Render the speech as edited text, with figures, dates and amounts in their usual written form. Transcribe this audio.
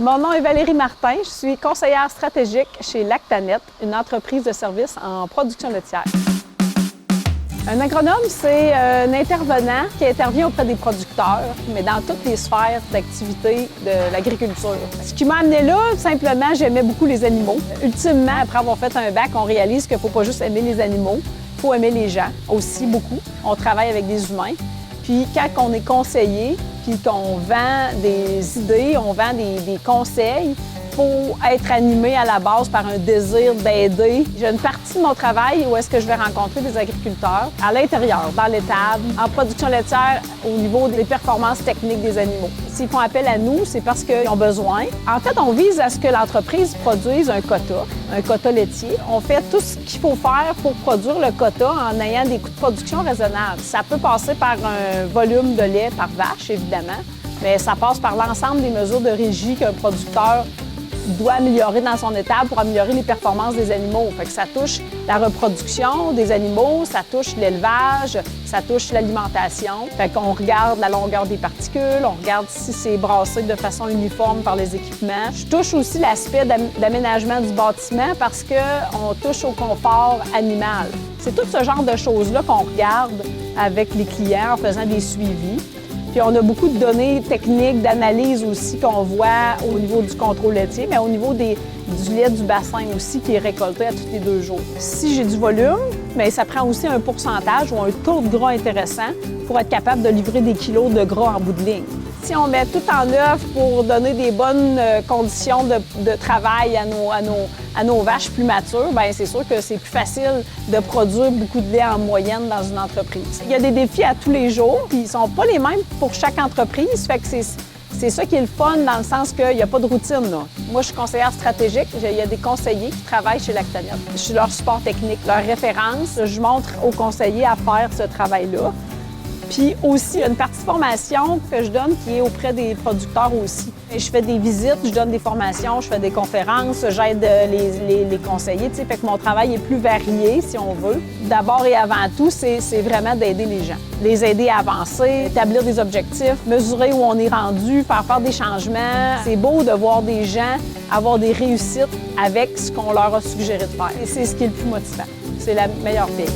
Mon nom est Valérie Martin, je suis conseillère stratégique chez Lactanet, une entreprise de services en production laitière. Un agronome, c'est un intervenant qui intervient auprès des producteurs, mais dans toutes les sphères d'activité de l'agriculture. Ce qui m'a amené là, simplement, j'aimais beaucoup les animaux. Ultimement, après avoir fait un bac, on réalise qu'il ne faut pas juste aimer les animaux, il faut aimer les gens aussi beaucoup. On travaille avec des humains. Puis quand on est conseiller, puis qu'on vend des idées, on vend des conseils, il faut être animé à la base par un désir d'aider. J'ai une partie de mon travail où est-ce que je vais rencontrer des agriculteurs à l'intérieur, dans l'étable, en production laitière, au niveau des performances techniques des animaux. S'ils font appel à nous, c'est parce qu'ils ont besoin. En fait, on vise à ce que l'entreprise produise un quota laitier. On fait tout ce qu'il faut faire pour produire le quota en ayant des coûts de production raisonnables. Ça peut passer par un volume de lait par vache, évidemment, mais ça passe par l'ensemble des mesures de régie qu'un producteur doit améliorer dans son étable pour améliorer les performances des animaux. Fait que ça touche la reproduction des animaux, ça touche l'élevage, ça touche l'alimentation. Fait qu'on regarde la longueur des particules, on regarde si c'est brassé de façon uniforme par les équipements. Je touche aussi l'aspect d'aménagement du bâtiment parce qu'on touche au confort animal. C'est tout ce genre de choses-là qu'on regarde avec les clients en faisant des suivis. Puis on a beaucoup de données techniques, d'analyse aussi qu'on voit au niveau du contrôle laitier, mais au niveau du lait du bassin aussi qui est récolté à tous les 2 jours. Si j'ai du volume, bien, ça prend aussi un pourcentage ou un taux de gras intéressant pour être capable de livrer des kilos de gras en bout de ligne. Si on met tout en œuvre pour donner des bonnes conditions de travail à nos vaches plus matures, bien, c'est sûr que c'est plus facile de produire beaucoup de lait en moyenne dans une entreprise. Il y a des défis à tous les jours, puis ils ne sont pas les mêmes pour chaque entreprise, fait que c'est ça qui est le fun dans le sens qu'il n'y a pas de routine, là. Moi, je suis conseillère stratégique. Il y a des conseillers qui travaillent chez Lactanet. Je suis leur support technique, leur référence. Je montre aux conseillers à faire ce travail-là. Puis aussi, il y a une partie de formation que je donne qui est auprès des producteurs aussi. Et je fais des visites, je donne des formations, je fais des conférences, j'aide les conseillers. Fait que mon travail est plus varié, si on veut. D'abord et avant tout, c'est vraiment d'aider les gens. Les aider à avancer, établir des objectifs, mesurer où on est rendu, faire des changements. C'est beau de voir des gens avoir des réussites avec ce qu'on leur a suggéré de faire. Et c'est ce qui est le plus motivant. C'est la meilleure paye.